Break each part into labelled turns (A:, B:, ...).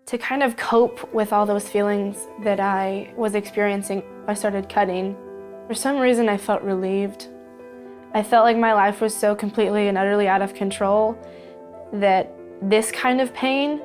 A: To kind of cope with all those feelings that I was experiencing, I started cutting. For some reason, I felt relieved. I felt like my life was so completely and utterly out of control that this kind of pain,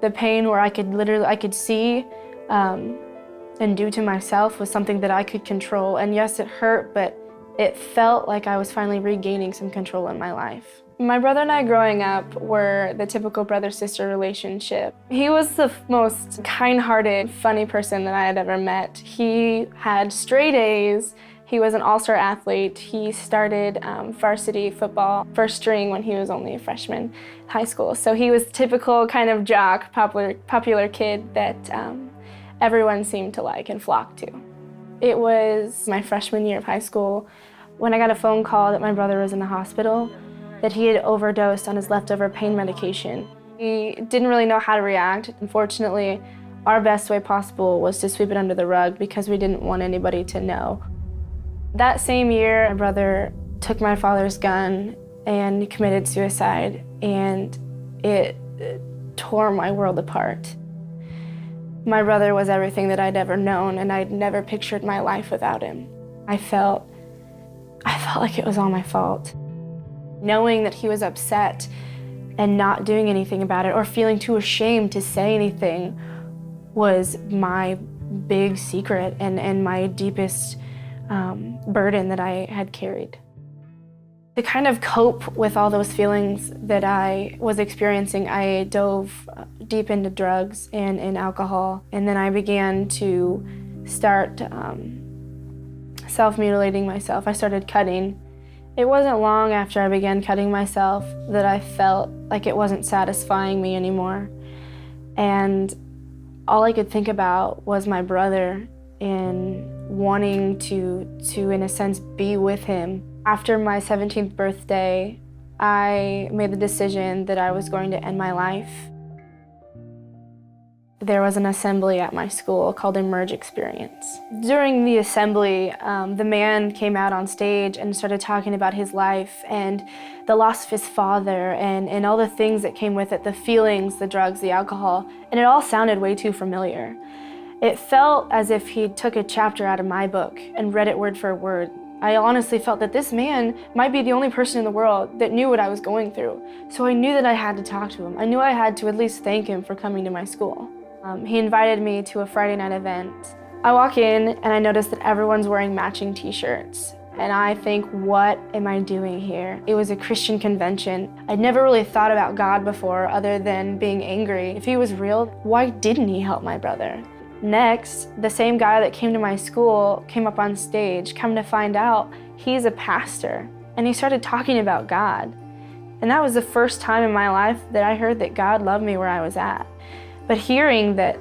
A: the pain where I could see and do to myself, was something that I could control. And yes, it hurt, but it felt like I was finally regaining some control in my life. My brother and I growing up were the typical brother-sister relationship. He was the most kind-hearted, funny person that I had ever met. He had straight A's. He was an all-star athlete. He started varsity football first string when he was only a freshman in high school. So he was typical kind of jock, popular kid that everyone seemed to like and flock to. It was my freshman year of high school when I got a phone call that my brother was in the hospital, that he had overdosed on his leftover pain medication. He didn't really know how to react. Unfortunately, our best way possible was to sweep it under the rug because we didn't want anybody to know. That same year, my brother took my father's gun and committed suicide, and it tore my world apart. My brother was everything that I'd ever known, and I'd never pictured my life without him. I felt like it was all my fault. Knowing that he was upset and not doing anything about it, or feeling too ashamed to say anything, was my big secret and my deepest burden that I had carried. To kind of cope with all those feelings that I was experiencing, I dove deep into drugs and alcohol, and then I began to start self-mutilating myself. I started cutting. It wasn't long after I began cutting myself that I felt like it wasn't satisfying me anymore. And all I could think about was my brother and wanting to in a sense, be with him. After my 17th birthday, I made the decision that I was going to end my life. There was an assembly at my school called Emerge Experience. During the assembly, the man came out on stage and started talking about his life and the loss of his father and all the things that came with it, the feelings, the drugs, the alcohol, and it all sounded way too familiar. It felt as if he took a chapter out of my book and read it word for word. I honestly felt that this man might be the only person in the world that knew what I was going through. So I knew that I had to talk to him. I knew I had to at least thank him for coming to my school. He invited me to a Friday night event. I walk in and I notice that everyone's wearing matching t-shirts. And I think, what am I doing here? It was a Christian convention. I'd never really thought about God before other than being angry. If he was real, why didn't he help my brother? Next, the same guy that came to my school came up on stage. Come to find out, he's a pastor. And he started talking about God. And that was the first time in my life that I heard that God loved me where I was at. But hearing that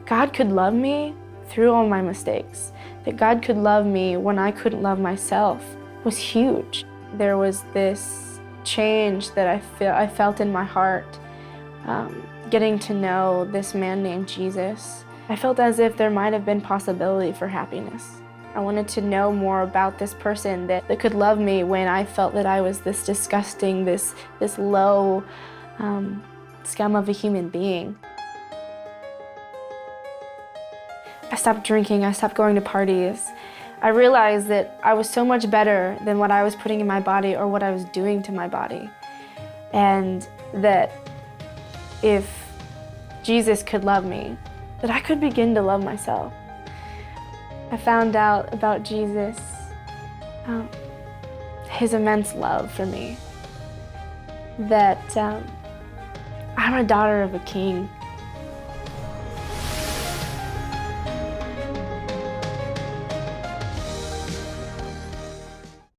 A: God could love me through all my mistakes, that God could love me when I couldn't love myself, was huge. There was this change that I felt in my heart, getting to know this man named Jesus. I felt as if there might have been possibility for happiness. I wanted to know more about this person that could love me when I felt that I was this disgusting, this low scum of a human being. I stopped drinking, I stopped going to parties. I realized that I was so much better than what I was putting in my body or what I was doing to my body. And that if Jesus could love me, that I could begin to love myself. I found out about Jesus, his immense love for me, that I'm a daughter of a king.